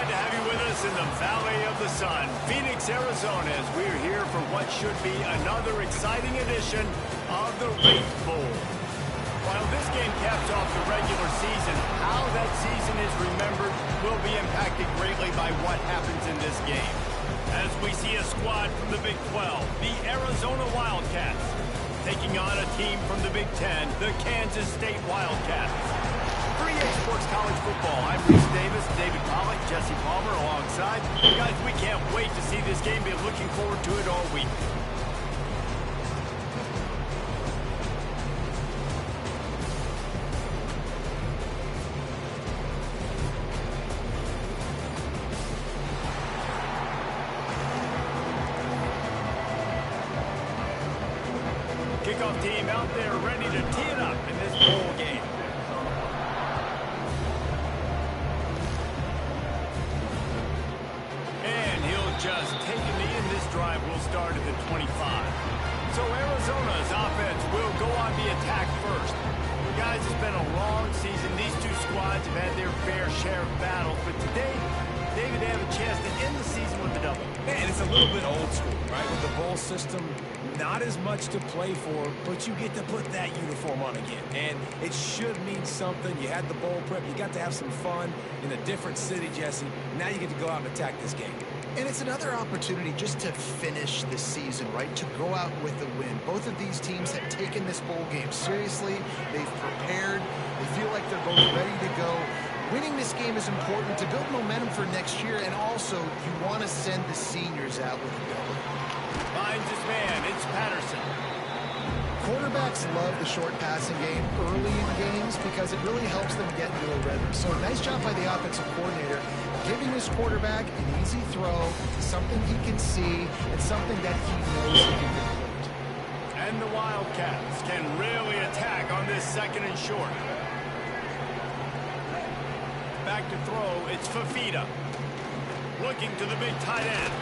to have you with us in the Valley of the Sun, Phoenix, Arizona, as we're here for what should be another exciting edition of the Wraith Bowl. While this game caps off the regular season, how that season is remembered will be impacted greatly by what happens in this game. As we see a squad from the Big 12, the Arizona Wildcats, taking on a team from the Big 10, the Kansas State Wildcats. For EA Sports College Football, I'm Reese Davis, David Pollock, Jesse Palmer alongside. Guys, we can't wait to see this game. Been looking forward to it all week. Kickoff team out there ready to tee it up in this bowl game. And he'll just take a knee, and this drive will start at the 25. So Arizona's offense will go on the attack first. Guys, it's been a long season. These two squads have had their fair share of battles, but today, David, they have a chance to end the season with a double. And it's a little bit old school, right? With the bowl system, not as much to play for, but you get to put that uniform on again. And it should mean something. You had the bowl prep. You got to have some fun in a different city, Jesse. Now you get to go out and attack this game. And it's another opportunity just to finish the season, right? To go out with a win. Both of these teams have taken this bowl game seriously. They've prepared. They feel like they're both ready to go. Winning this game is important to build momentum for next year, and also you want to send the seniors out with a W. Finds his man. It's Patterson. Quarterbacks love the short passing game early in games because it really helps them get into a rhythm. So nice job by the offensive coordinator giving his quarterback an easy throw, something he can see, and something that he knows he can complete. And the Wildcats can really attack on this second and short. Back to throw, it's Fafita. Looking to the big tight end.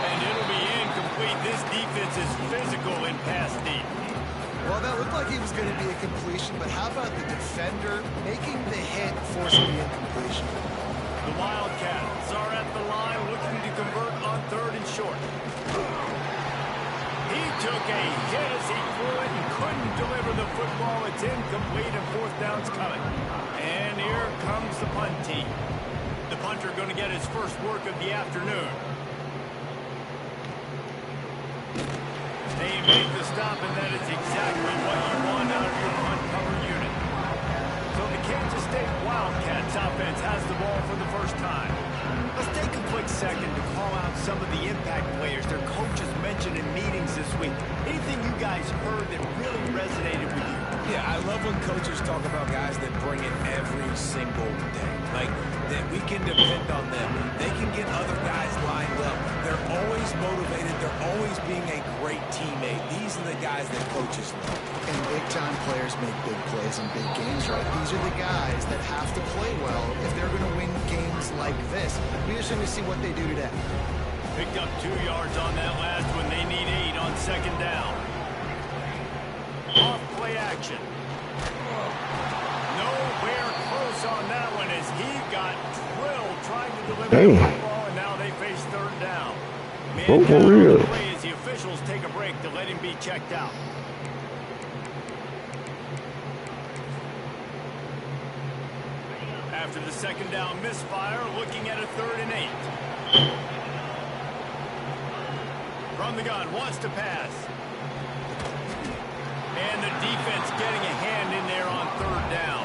And it'll be incomplete. This defense is physical in pass deep. Well, that looked like he was going to be a completion, but how about the defender making the hit, forcing the incompletion? The Wildcats are at the line looking to convert on third and short. He took a hit as he threw it and couldn't deliver the football. It's incomplete and fourth down's coming. And here comes the punt team. The punter going to get his first work of the afternoon. They make the stop, and that is exactly what you want out of your punt cover unit. So the Kansas State Wildcats offense has the ball for the first time. Let's take a quick second to call out some of the impact players their coaches mentioned in meetings this week. Anything you guys heard that really resonated with you? Yeah, I love when coaches talk about guys that bring it every single day. Like, that we can depend on them. They can get other guys lined up. They're always motivated. They're always being a great teammate. These are the guys that coaches love. And big-time players make big plays in big games, right? These are the guys that have to play well if they're going to win games like this. We're just going to see what they do today. Picked up 2 yards on that last one. They need 8 on second down. Off play action. Nowhere close on that one as he got drilled trying to deliver the football, and now they face third down. Man down on the play as the officials take a break to let him be checked out. After the second down misfire, looking at a 3rd and 8. From the gun, wants to pass. And the defense getting a hand in there on 3rd down.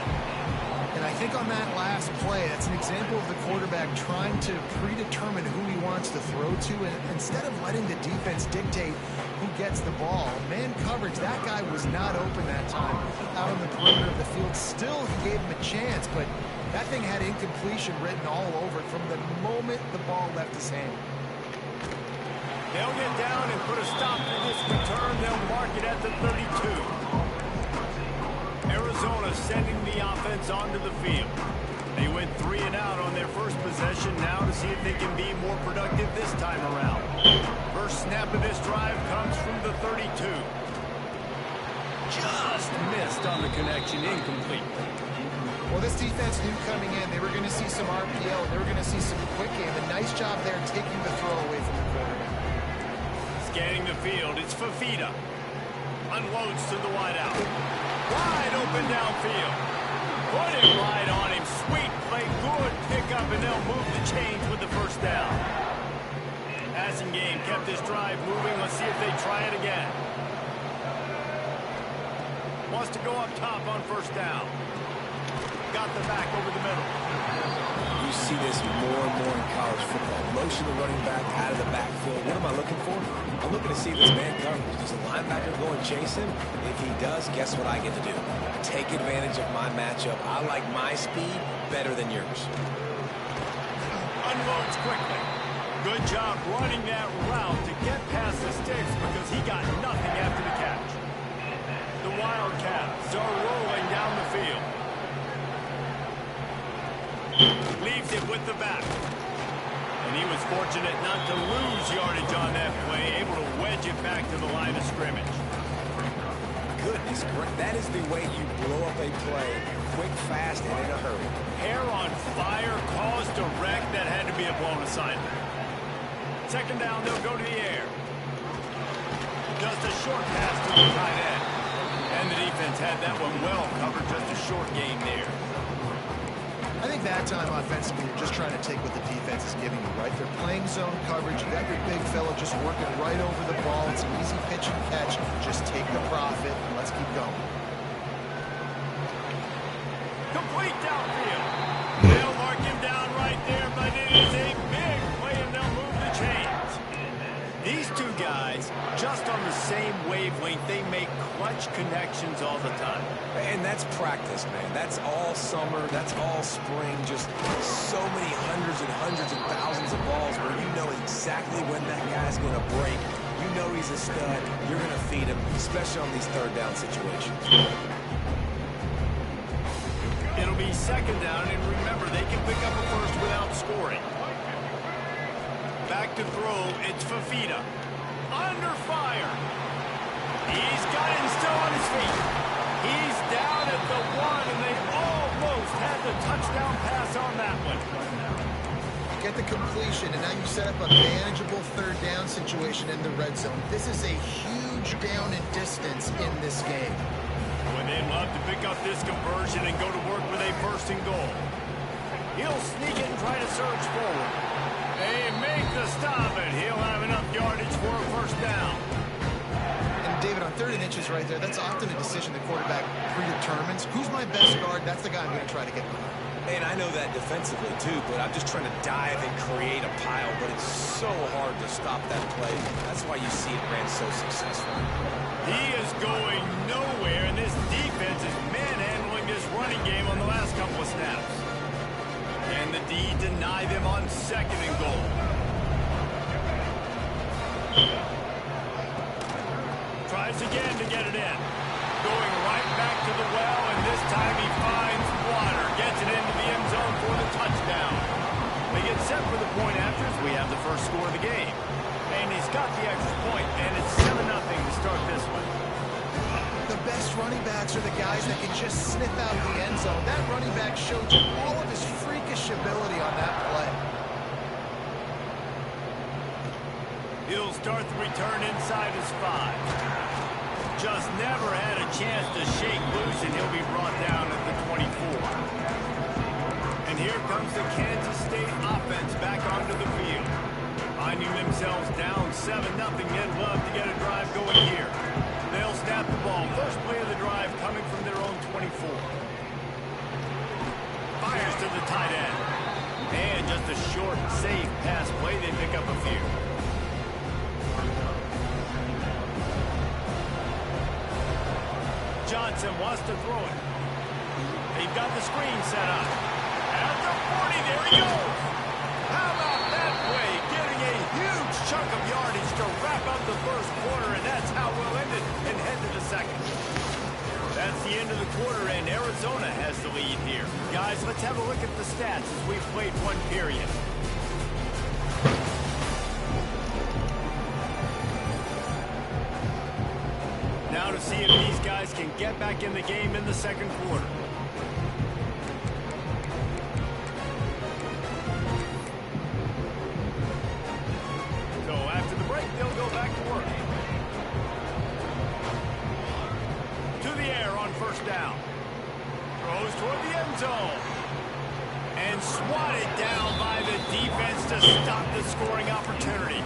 And I think on that last play, that's an example of the quarterback trying to predetermine who he wants to throw to, and instead of letting the defense dictate who gets the ball. Man coverage, that guy was not open that time out on the perimeter of the field. Still, he gave him a chance, but that thing had incompletion written all over it from the moment the ball left his hand. They'll get down and put a stop to this return. They'll mark it at the 32. Arizona sending the offense onto the field. They went 3 and out on their first possession. Now to see if they can be more productive this time around. First snap of this drive comes from the 32. Just missed on the connection, incomplete. Well, this defense knew coming in they were going to see some RPO, and they were going to see some quick game. A nice job there taking the throw away from the quarterback. Scanning the field, it's Fafita. Unloads to the wideout. Wide open downfield. Put it right on him. Sweet play, good pickup, and they'll move the chains with the first down. Passing game kept this drive moving. Let's see if they try it again. Wants to go up top on first down. Got the back over the middle. You see this more and more in college football. Motion the running back out of the backfield. What am I looking for? I'm looking to see if this man coverage. Does the linebacker go and chase him? If he does, guess what I get to do? Take advantage of my matchup. I like my speed better than yours. Unloads quickly. Good job running that route to get past the sticks because he got nothing after the catch. The Wildcats are rolling down the field. Leaves it with the back. And he was fortunate not to lose yardage on that play, able to wedge it back to the line of scrimmage. Goodness, that is the way you blow up a play, quick, fast, and in a hurry. Hair on fire, caused a wreck that had to be a blown assignment. Second down, they'll go to the air. Just a short pass to the tight end. And the defense had that one well covered, just a short game there. I think that time offensively, you're just trying to take what the defense is giving you, right? They're playing zone coverage. You got your big fella just working right over the ball. It's an easy pitch and catch. Just take the profit and let's keep going. Complete downfield. They'll mark him down right there, but it is a big play and they'll move the chains. These two guys, just on the same wavelength, they make clutch connections all the time. And that's practice, man. That's all summer. That's all spring. Just so many hundreds and thousands of balls where you know exactly when that guy's going to break. You know he's a stud. You're going to feed him, especially on these third down situations. It'll be second down, and remember, they can pick up a first without scoring. Back to throw, it's Fafita. Under fire. He's got him still on his feet. He's down at the one, and they almost had the touchdown pass on that one. Get the completion, and now you set up a manageable third down situation in the red zone. This is a huge down in distance in this game. Well, they'd love to pick up this conversion and go to work with a first and goal. He'll sneak it and try to surge forward. They make the stop, and he'll have enough yardage for a first down. And David, on 3rd and inches right there, that's often a decision the quarterback predetermines. Who's my best guard? That's the guy I'm going to try to get behind. And I know that defensively, too, but I'm just trying to dive and create a pile, but it's so hard to stop that play. That's why you see it ran so successful. He is going nowhere, and this defense is manhandling this running game on the last couple of snaps. Can the D deny them on 2nd and goal? Tries again to get it in. Going right back to the well, and this time he finds water. Gets it into the end zone for the touchdown. They get set for the point after as we have the first score of the game. And he's got the extra point, and it's 7-0 to start this one. The best running backs are the guys that can just sniff out the end zone. That running back showed you all of his freakish ability on that play. He'll start the return inside his 5. Just never had a chance to shake loose, and he'll be brought down at the 24. And here comes the Kansas State offense back onto the field. Finding themselves down 7-0, they'd love to get a drive going here. They'll snap the ball. First play of the drive coming from their own 24. Fires to the tight end. And just a short, safe pass play. They pick up a few. Johnson wants to throw it. They've got the screen set up. At the 40, there he goes. How about that play? Getting a huge chunk of yardage to wrap up the first quarter, and that's how we'll end it and head to the second. That's the end of the quarter, and Arizona has the lead here. Guys, let's have a look at the stats as we've played one period. Now to see if these guys can get back in the game in the second quarter. toward the end zone. And swatted down by the defense to stop the scoring opportunity.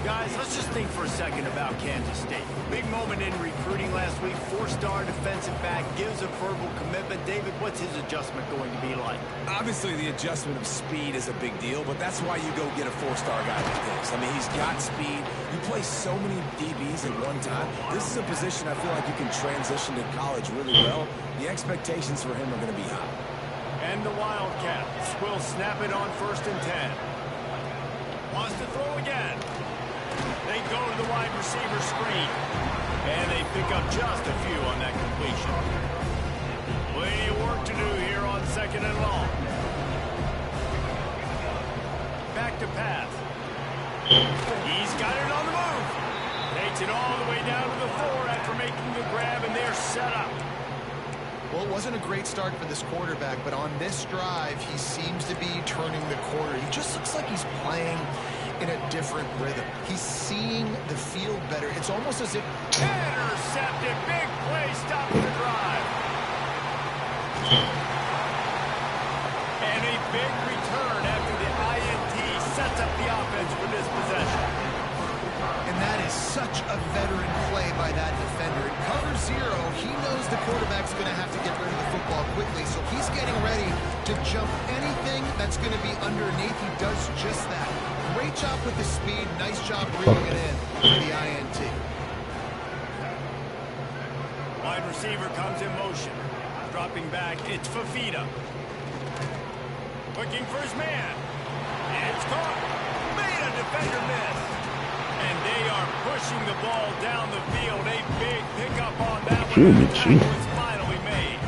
Guys, let's just think for a second about Kansas State. Big moment in recruiting last week. 4-star defensive back gives a verbal commitment. David, what's his adjustment going to be like? Obviously, the adjustment of speed is a big deal, but that's why you go get a 4-star guy like this. I mean, he's got speed. You play so many DBs at one time. This is a position I feel like you can transition to college really well. The expectations for him are going to be high. And the Wildcats will snap it on 1st and 10. Wants to throw again. They go to the wide receiver screen. And they pick up just a few on that completion. Plenty of work to do here on 2nd and long. Back to pass. He's got it on the move. Takes it all the way down to the 4 after making the grab, and they're set up. Well, it wasn't a great start for this quarterback, but on this drive, he seems to be turning the corner. He just looks like he's playing in a different rhythm. He's seeing the field better. It's almost as if... Intercepted. Big play stopping the drive. And a big return after the INT sets up the offense for this possession. And that is such a veteran play by that defender. In cover 0, he knows the quarterback's going to have to get rid of the football quickly, so he's getting ready to jump anything that's going to be underneath. He does just that. Great job with the speed. Nice job reeling it in for the INT. Wide receiver comes in motion. Dropping back, it's Fafita. Looking for his man. It's caught. Made a defender miss. And they are pushing the ball down the field. A big pickup on that one. The tackle is finally made.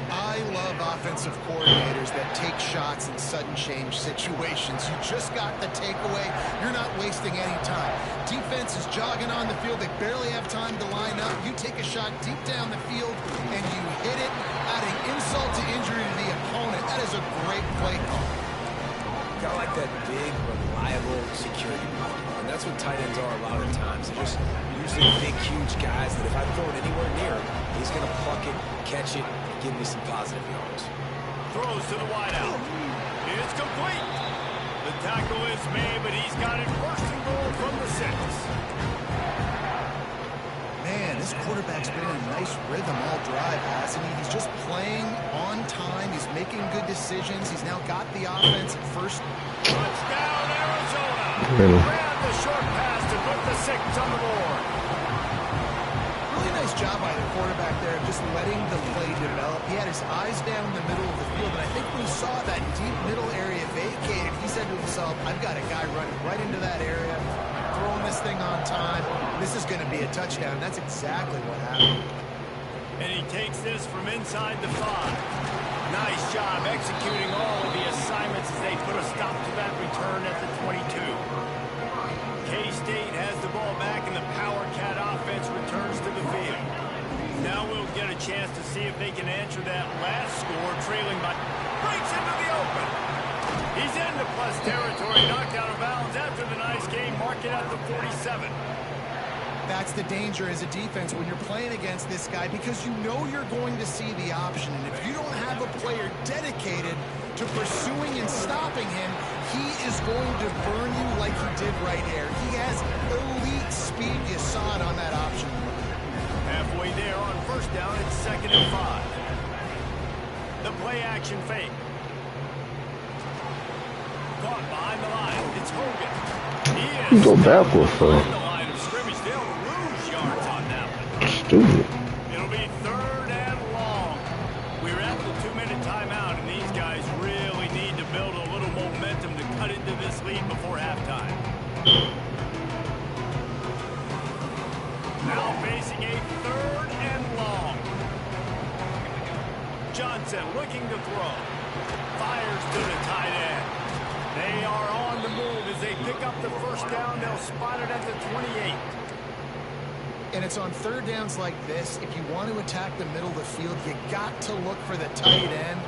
I love offensive coordinators that take shots in sudden change situations. You just got the takeaway. You're not wasting any time. Defense is jogging on the field. They barely have time to line up. You take a shot deep down the field, and you hit it, adding insult to injury to the opponent. That is a great play call. Kind of like that big, reliable security ball. And that's what tight ends are a lot of times. They're just usually big, huge guys that if I throw it anywhere near him, he's going to pluck it, catch it, and give me some positive yards. Throws to the wideout. It's complete. The tackle is made, but he's got it 1st and goal from the 6. Man, this quarterback's been in a nice rhythm all drive, hasn't he? He's just playing on time. He's making good decisions. He's now got the offense at 1st. Touchdown, Arizona. Ran the short pass to put the 6 on the board. Really nice job by the quarterback there, just letting the play develop. He had his eyes down in the middle of the field, and I think when he saw that deep middle area vacated, he said to himself, I've got a guy running right into that area, throwing this thing on time. This is going to be a touchdown. That's exactly what happened. And he takes this from inside the 5. Nice job executing all of the assignments as they put a stop to that return at the 22. K-State has the ball back, and the Power Cat offense returns to the field. Now we'll get a chance to see if they can answer that last score, trailing by... Breaks into the open. He's into plus territory, knocked out of bounds after the nice game, mark it at the 47. That's the danger as a defense when you're playing against this guy, because you know you're going to see the option. And if you don't have a player dedicated to pursuing and stopping him, he is going to burn you like he did right here. He has elite speed. You saw it on that option. Halfway there on 1st down, it's 2nd and 5. The play action fake. Caught behind the line. It's Hogan. He is go backwards, bro. behind the line of scrimmage. They'll lose yards on that one. Stupid. It'll be 3rd and long. We're at the 2-minute timeout, and these guys really need to build a little momentum to cut into this lead before halftime. Now facing a 3rd and long. Johnson looking to throw. Fires to the tight end. They are on the move as they pick up the 1st down. They'll spot it at the 28. And it's on 3rd downs like this. If you want to attack the middle of the field, you got to look for the tight end.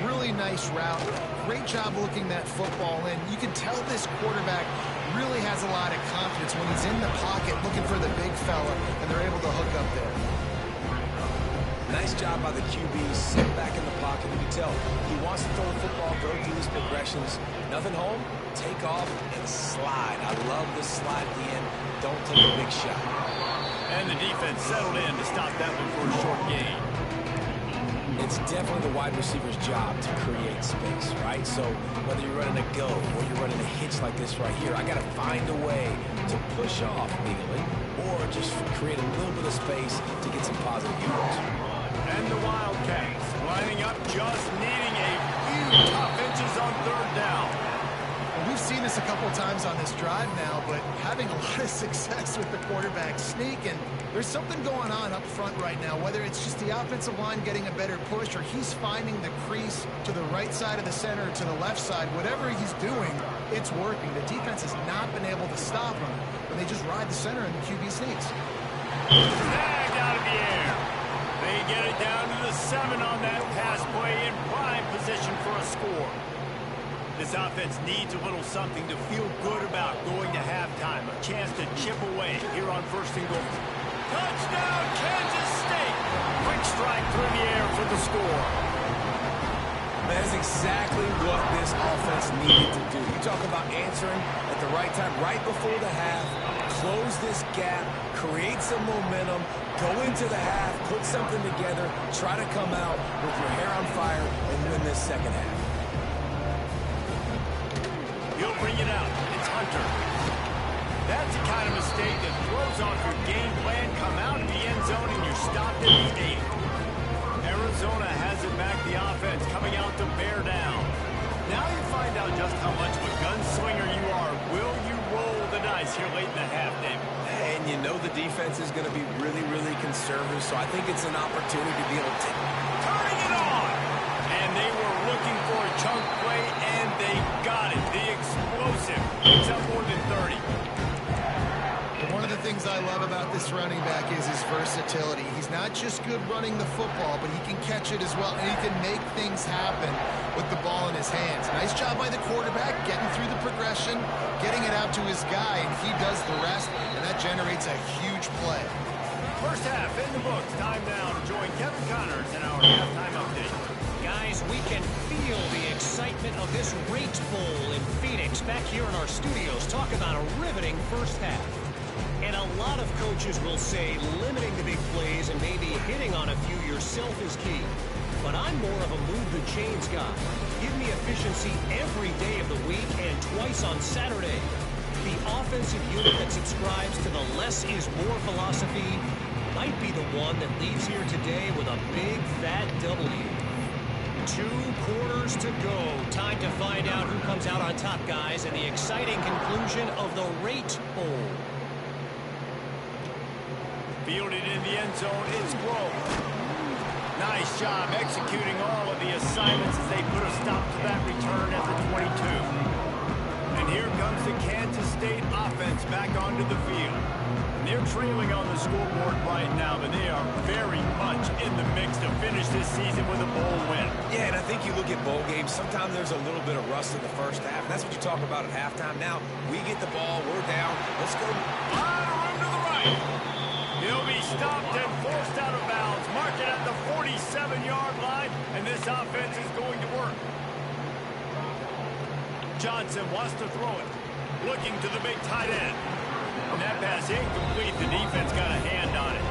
Really nice route. Great job looking that football in. You can tell this quarterback really has a lot of confidence when he's in the pocket looking for the big fella, and they're able to hook up there. Nice job by the QB. Sit back in the pocket. You can tell he wants to throw the football, go through these progressions. Nothing home, take off, and slide. I love the slide at the end. Don't take a big shot. And the defense settled in to stop that one for a short gain. It's definitely the wide receiver's job to create space, right? So whether you're running a go or you're running a hitch like this right here, I got to find a way to push off legally or just create a little bit of space to get some positive yards. And the Wildcats lining up, just needing a few tough inches on third down. Well, we've seen this a couple times on this drive now, but having a lot of success with the quarterback sneak, and there's something going on up front right now, whether it's just the offensive line getting a better push or he's finding the crease to the right side of the center or to the left side. Whatever he's doing, it's working. The defense has not been able to stop him when they just ride the center and the QB sneaks. Snagged out of the air. They get it down to the 7 on that pass play in prime position for a score. This offense needs a little something to feel good about going to halftime. A chance to chip away here on 1st and goal. Touchdown, Kansas State! Quick strike through the air for the score. That is exactly what this offense needed to do. You talk about answering at the right time, right before the half, close this gap, create some momentum, go into the half, put something together, try to come out with your hair on fire and win this second half. He'll bring it out. It's Hunter. That's the kind of mistake that throws off your game plan. Come out of the end zone and you're stopped at the 8. Arizona has it back, the offense coming out to bear down. Now you find out just how much of a gunslinger you are. Will you roll the dice here late in the half, David? And you know the defense is going to be really, really conservative, so I think it's an opportunity to be able to turning it on. And they were looking for a chunk play, and they got it. The explosive. It's up more than 30. One of the things I love about this running back is his versatility. He's not just good running the football, but he can catch it as well, and he can make things happen with the ball in his hands. Nice job by the quarterback, getting through the progression, getting it out to his guy, and he does the rest, and that generates a huge play. First half in the books. Time now to join Kevin Connors in our halftime update. Guys, we can feel the excitement of this Rate Bowl in Phoenix back here in our studios. Talk about a riveting first half. And a lot of coaches will say limiting the big plays and maybe hitting on a few yourself is key. But I'm more of a move the chains guy. Give me efficiency every day of the week and twice on Saturday. The offensive unit that subscribes to the less is more philosophy might be the one that leaves here today with a big fat W. 2 quarters to go. Time to find out who comes out on top, guys, in the exciting conclusion of the Rate Bowl. Fielded in the end zone, it's Grove. Nice job executing all of the assignments as they put a stop to that return at the 22. And here comes the Kansas State offense back onto the field. And they're trailing on the scoreboard right now, but they are very much in the mix to finish this season with a bowl win. Yeah, and I think you look at bowl games, sometimes there's a little bit of rust in the first half, and that's what you talk about at halftime. Now, we get the ball, we're down, let's go. A lot of room to the right. He'll be stopped and forced out of bounds. Mark it at the 47-yard line, and this offense is going to work. Johnson wants to throw it. Looking to the big tight end. And that pass incomplete. The defense got a hand on it.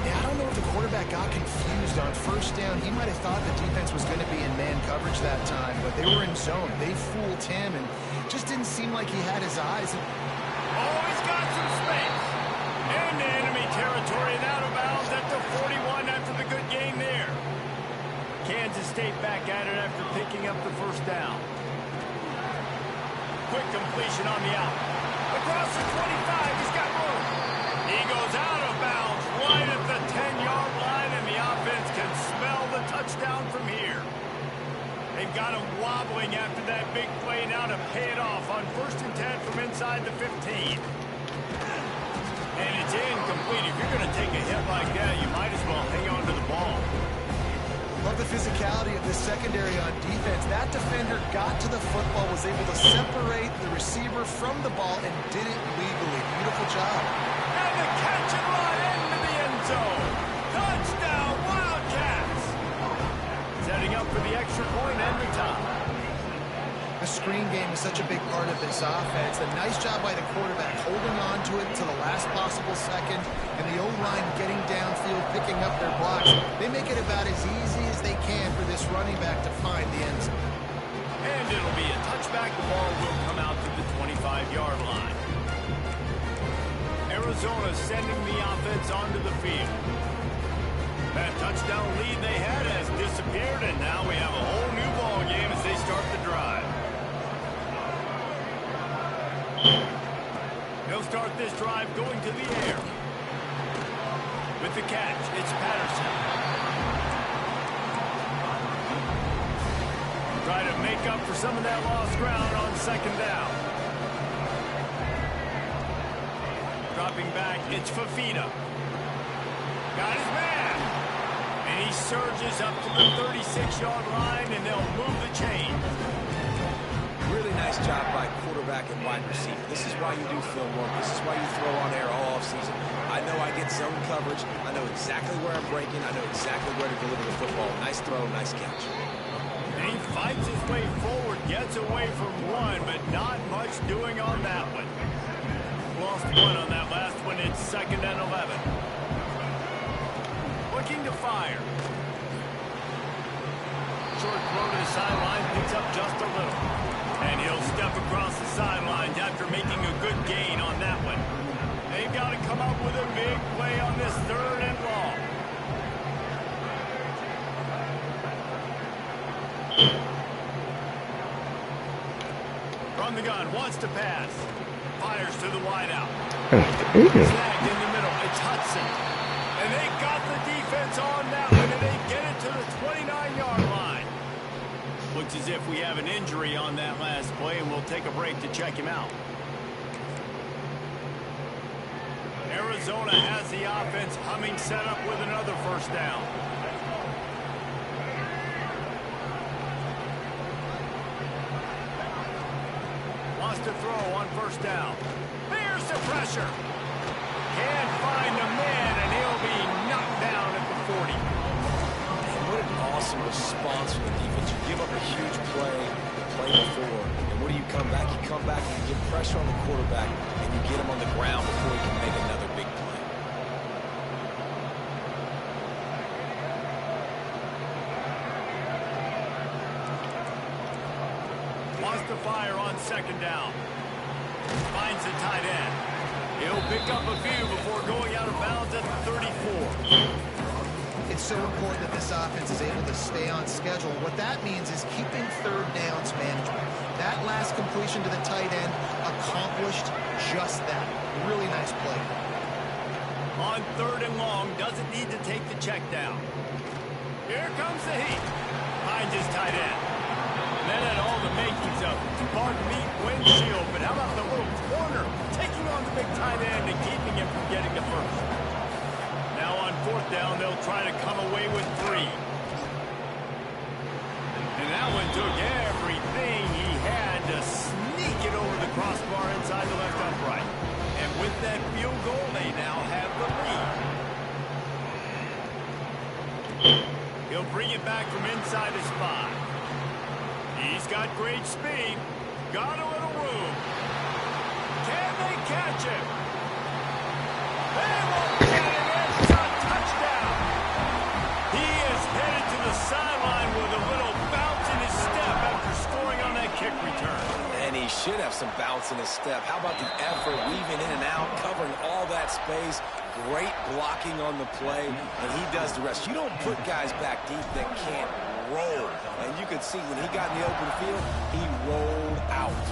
Yeah, I don't know if the quarterback got confused on first down. He might have thought the defense was going to be in man coverage that time, but they were in zone. They fooled him, and just didn't seem like he had his eyes. Oh, he's got some space. Into enemy territory and out of bounds at the 41 after the good game there. Kansas State back at it after picking up the first down. Quick completion on the out. Across the 25, he's got room. He goes out of bounds right at the 10-yard line, and the offense can smell the touchdown from here. They've got him wobbling after that big play now to pay it off on 1st and 10 from inside the 15. And it's incomplete. If you're going to take a hit like that, you might as well hang on to the ball. Love the physicality of this secondary on defense. That defender got to the football, was able to separate the receiver from the ball, and did it legally. Beautiful job. And the catch and run into the end zone. Touchdown, Wildcats! up for the extra point and the tie. The screen game is such a big part of this offense. A nice job by the quarterback holding on to it to the last possible second, and the O-line getting downfield, picking up their blocks. They make it about as easy as they can for this running back to find the end zone. And it'll be a touchback. The ball will come out to the 25-yard line. Arizona sending the offense onto the field. That touchdown lead they had has disappeared, and now we have a whole new ball game as they start the drive. They'll start this drive going to the air. With the catch, it's Patterson. Try to make up for some of that lost ground on second down. Dropping back, it's Fafita. Got his man. And he surges up to the 36-yard line, and they'll move the chain. Really nice job by quarterback and wide receiver. This is why you do film work. This is why you throw on air all offseason. I know I get zone coverage. I know exactly where I'm breaking. I know exactly where to deliver the football. Nice throw, nice catch. And he fights his way forward, gets away from one, but not much doing on that one. Lost one on that last one. It's 2nd and 11. Looking to fire. Short throw to the sideline, picks up just a little. And he'll step across the sidelines after making a good gain on that one. They've got to come up with a big play on this 3rd and long. From the gun, wants to pass. Fires to the wideout. Snagged in the middle. It's Hudson. And they got the defense on that one, and they get it to the 29-yard line. Looks as if we have an injury on that last play, and we'll take a break to check him out. Arizona has the offense humming, set up with another first down. Wants to throw on first down. There's the pressure. Can't find the man, and he'll be knocked down at the 40. Man, what an awesome response from the defense. You give up a huge play the play before, and what do you come back? You come back and you get pressure on the quarterback, and you get him on the ground before he can make another big play. Wants to fire on second down. Finds the tight end. He'll pick up a few before going out of bounds at the 34. It's so important that this offense is able to stay on schedule. What that means is keeping 3rd downs manageable. That last completion to the tight end accomplished just that. Really nice play. On 3rd and long, doesn't need to take the check down. Here comes the heat. Finds his tight end. And that had all the makings of, pardon me, windshield. But how about the little corner taking on the big tight end and keeping him from getting the first? Now on 4th down, they'll try to come away with 3. And that one took everything he had to sneak it over the crossbar inside the left upright. And with that field goal, they now have the lead. He'll bring it back from inside his 5. He's got great speed. Got a little room. Can they catch him? They won't get it. It's a touchdown. He is headed to the sideline with a little bounce in his step after scoring on that kick return. And he should have some bounce in his step. How about the effort, weaving in and out, covering all that space. Great blocking on the play, and he does the rest. You don't put guys back deep that can't roll. And you could see when he got in the open field, he rolled out.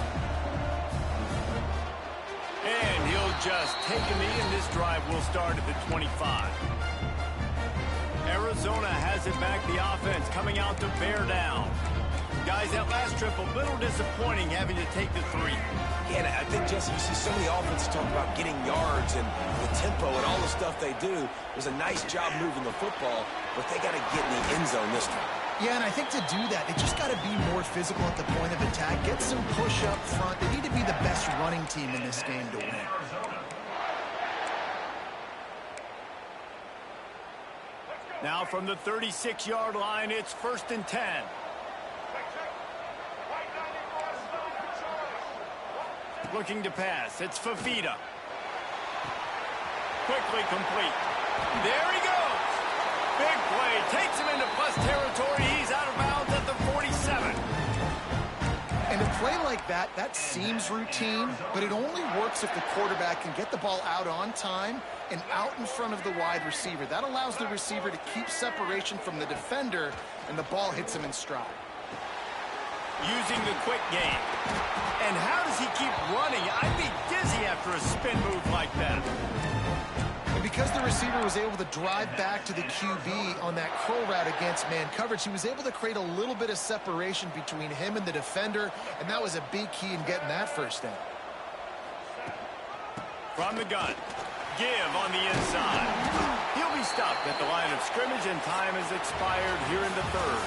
And he'll just take a knee, and this drive will start at the 25. Arizona has it back, the offense coming out to bear down. Guys, that last trip, a little disappointing having to take the 3. Yeah, and I think, Jesse, you see so many offenses talk about getting yards and the tempo and all the stuff they do. It was a nice job moving the football, but they got to get in the end zone this time. Yeah, and I think to do that, they just got to be more physical at the point of attack, get some push up front. They need to be the best running team in this game to win. Now from the 36-yard line, it's 1st and 10. Looking to pass. It's Fafita. Quickly complete. There he goes. Big play. Takes him into plus territory. He's out of bounds at the 47. And a play like that, that seems routine, but it only works if the quarterback can get the ball out on time and out in front of the wide receiver. That allows the receiver to keep separation from the defender, and the ball hits him in stride. Using the quick game. And how does he keep running? I'd be dizzy after a spin move like that. And because the receiver was able to drive back to the QB on that curl route against man coverage, he was able to create a little bit of separation between him and the defender, and that was a big key in getting that first down. From the gun. Give on the inside. He'll be stopped at the line of scrimmage, and time has expired here in the 3rd.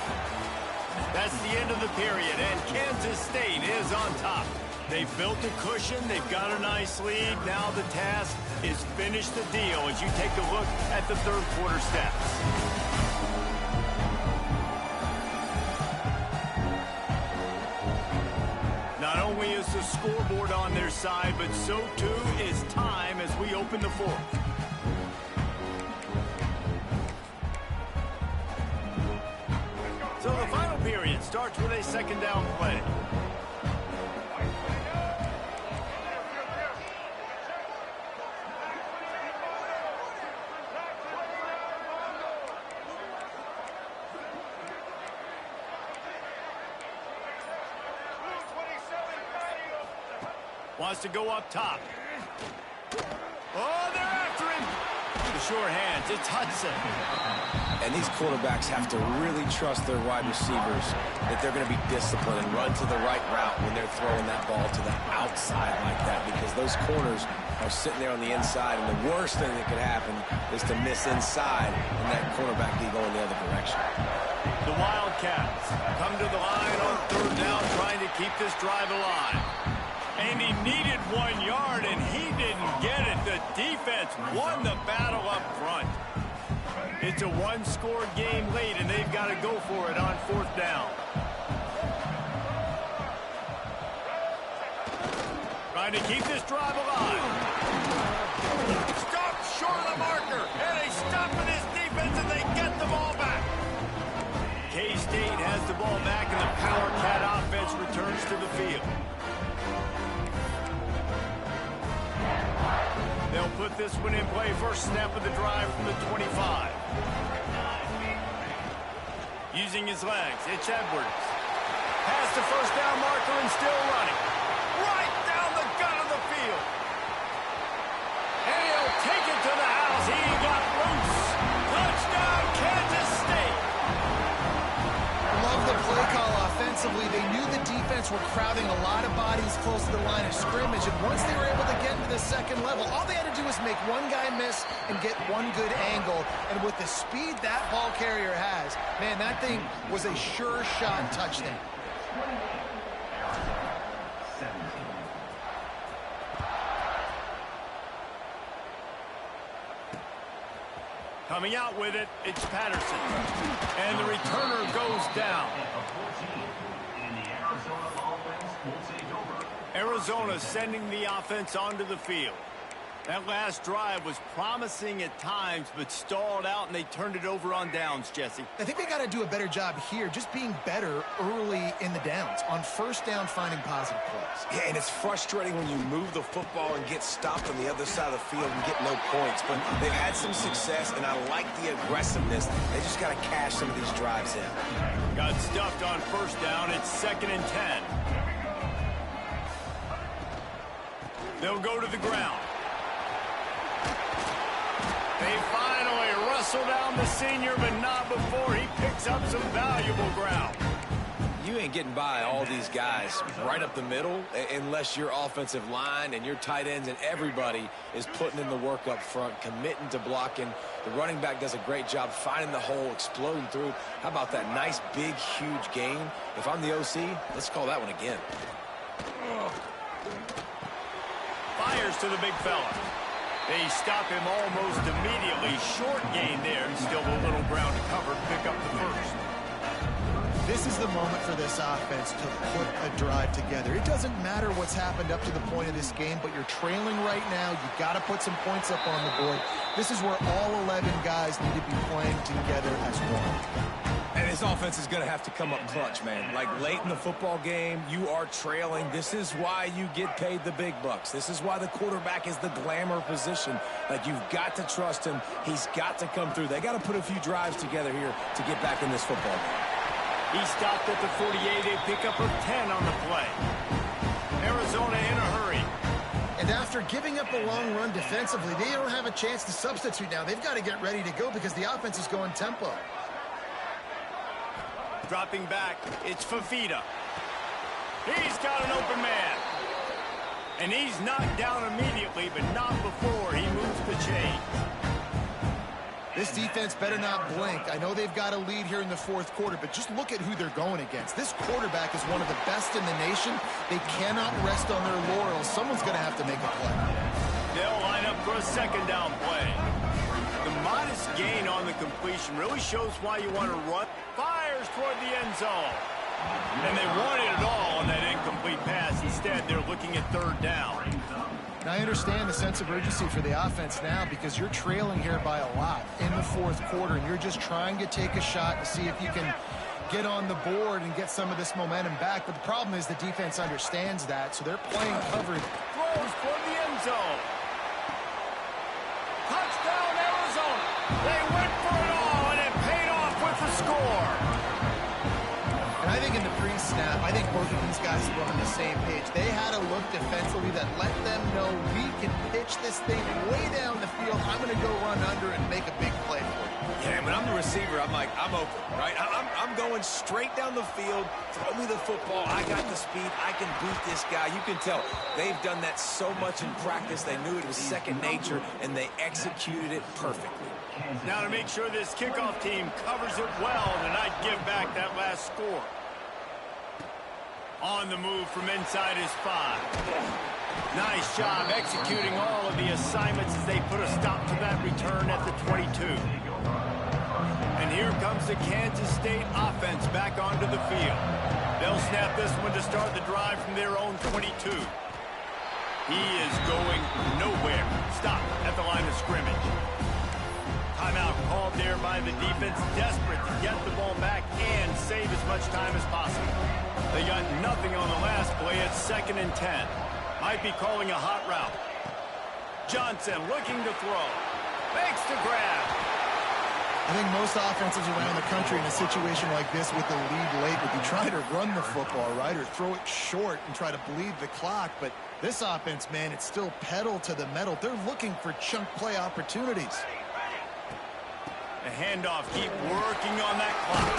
That's the end of the period, and Kansas State is on top. They've built a cushion. They've got a nice lead. Now the task is finish the deal as you take a look at the 3rd quarter stats. Not only is the scoreboard on their side, but so too is time as we open the 4th. So the final period starts with a 2nd down play. Wants to go up top. Oh, they're after him. The sure hands, it's Hudson. And these quarterbacks have to really trust their wide receivers that they're going to be disciplined and run to the right route when they're throwing that ball to the outside like that, because those corners are sitting there on the inside, and the worst thing that could happen is to miss inside and that quarterback be going the other direction. The Wildcats come to the line on 3rd down, trying to keep this drive alive. And he needed 1 yard, and he didn't get it. The defense won the battle up front. It's a one-score game late, and they've got to go for it on 4th down. Trying to keep this drive alive. Stop short of the marker, and they stop in his defense, and they get the ball back. K-State has the ball back, and the Power Cat offense returns to the field. They'll put this one in play. First snap of the drive from the 25. Using his legs, it's Edwards. Past the 1st down marker and still running. Right down the gut of the field. And he'll take it to the house. He got loose. Touchdown, Kansas State. Love the play call offensively. They knew the defense were crowding a lot of bodies close to the line of scrimmage, and once they were able to get into the 2nd level, all they had to do was make one guy miss and get one good angle. And with the speed that ball carrier has, man, that thing was a sure shot touchdown. Coming out with it, it's Patterson. And the returner goes down. Arizona sending the offense onto the field. That last drive was promising at times, but stalled out, and they turned it over on downs, Jesse. I think they got to do a better job here, just being better early in the downs. On 1st down, finding positive plays. Yeah, and it's frustrating when you move the football and get stopped on the other side of the field and get no points. But they've had some success, and I like the aggressiveness. They just got to cash some of these drives in. Got stuffed on 1st down. It's 2nd and 10. They'll go to the ground. They finally wrestle down the senior, but not before he picks up some valuable ground. You ain't getting by all these guys right up the middle unless your offensive line and your tight ends and everybody is putting in the work up front, committing to blocking. The running back does a great job finding the hole, exploding through. How about that nice, big, huge gain? If I'm the OC, let's call that one again. Fires to the big fella. They stop him almost immediately. Short gain there, and still a little ground to cover. Pick up the first. This is the moment for this offense to put a drive together. It doesn't matter what's happened up to the point of this game, but you're trailing right now. You got to put some points up on the board. This is where all 11 guys need to be playing together as one. And this offense is going to have to come up clutch, man. Like late in the football game, you are trailing. This is why you get paid the big bucks. This is why the quarterback is the glamour position. Like, you've got to trust him. He's got to come through. They got to put a few drives together here to get back in this football game. He stopped at the 48, a pickup of 10 on the play. Arizona in a hurry. And after giving up a long run defensively, they don't have a chance to substitute now. They've got to get ready to go because the offense is going tempo. Dropping back, it's Fafita. He's got an open man. And he's knocked down immediately, but not before he moves the chains. This defense better not blink. I know they've got a lead here in the fourth quarter, but just look at who they're going against. This quarterback is one of the best in the nation. They cannot rest on their laurels. Someone's going to have to make a play. They'll line up for a second down play. The modest gain on the completion really shows why you want to run. Fires toward the end zone. And they wanted it all on that incomplete pass. Instead, they're looking at third down. Now, I understand the sense of urgency for the offense now because you're trailing here by a lot in the fourth quarter, and you're just trying to take a shot to see if you can get on the board and get some of this momentum back. But the problem is the defense understands that, so they're playing covered. Throws toward the end zone. Touchdown, Arizona. They went for it all, and it paid off with the score. And I think in the pre-snap, I think both of these guys were on the same page. They had a look defensively that let them know we can pitch this thing way down the field. I'm going to go run under and make a big play for you. Yeah, when I'm the receiver, I'm like, I'm open, right? I'm going straight down the field. Throw me the football. I got the speed. I can beat this guy. You can tell they've done that so much in practice. They knew it was second nature, and they executed it perfectly. Now to make sure this kickoff team covers it well to not give back that last score. On the move from inside his 5. Nice job executing all of the assignments as they put a stop to that return at the 22. And here comes the Kansas State offense back onto the field. They'll snap this one to start the drive from their own 22. He is going nowhere. Stop at the line of scrimmage. Timeout called there by the defense, desperate to get the ball back and save as much time as possible. They got nothing on the last play at 2nd and 10. Might be calling a hot route. Johnson looking to throw. Makes the grab. I think most offenses around the country in a situation like this with the lead late would be trying to run the football, right, or throw it short and try to bleed the clock. But this offense, man, it's still pedal to the metal. They're looking for chunk play opportunities. The handoff, keep working on that clock.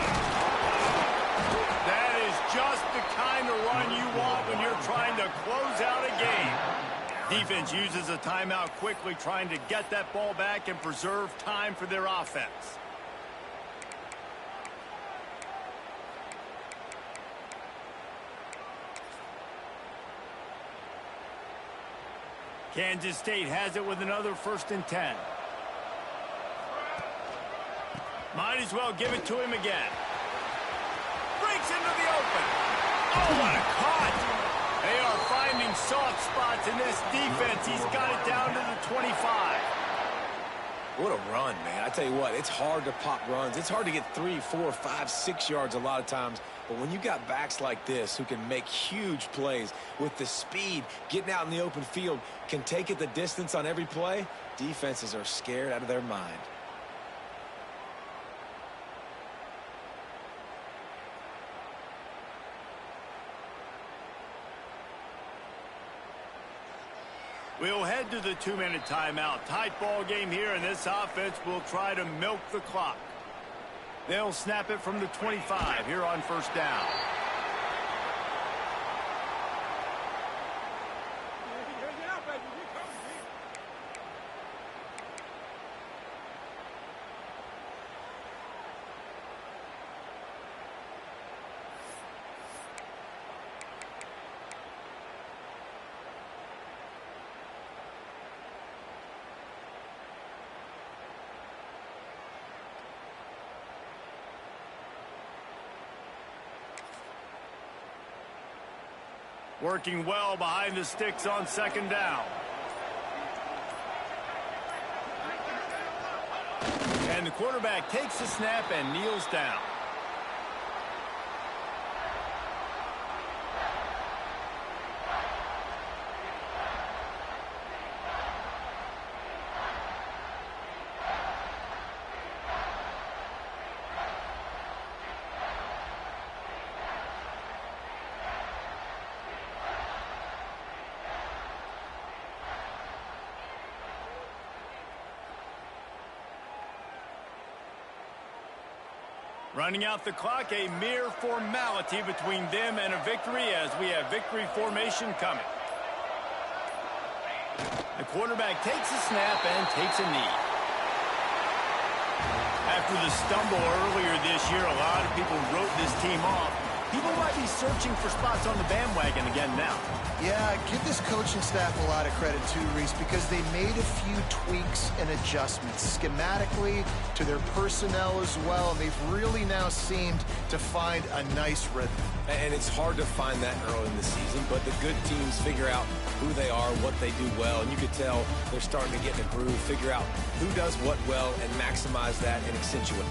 That is just the kind of run you want when you're trying to close out a game. Defense uses a timeout quickly, trying to get that ball back and preserve time for their offense. Kansas State has it with another 1st and 10. Might as well give it to him again. Breaks into the open. Oh, what a cut. They are finding soft spots in this defense. He's got it down to the 25. What a run, man. I tell you what, it's hard to pop runs. It's hard to get 3, 4, 5, 6 yards a lot of times. But when you got backs like this who can make huge plays with the speed, getting out in the open field, can take it the distance on every play, defenses are scared out of their mind. We'll head to the 2-minute timeout. Tight ball game here, and this offense will try to milk the clock. They'll snap it from the 25 here on 1st down. Working well behind the sticks on second down. And the quarterback takes the snap and kneels down. Running out the clock, a mere formality between them and a victory as we have victory formation coming. The quarterback takes a snap and takes a knee. After the stumble earlier this year, a lot of people wrote this team off. People might be searching for spots on the bandwagon again now. Yeah, give this coaching staff a lot of credit too, Reese, because they made a few tweaks and adjustments schematically to their personnel as well, and they've really now seemed to find a nice rhythm. And it's hard to find that early in the season, but the good teams figure out who they are, what they do well, and you could tell they're starting to get in a groove, figure out who does what well, and maximize that and accentuate.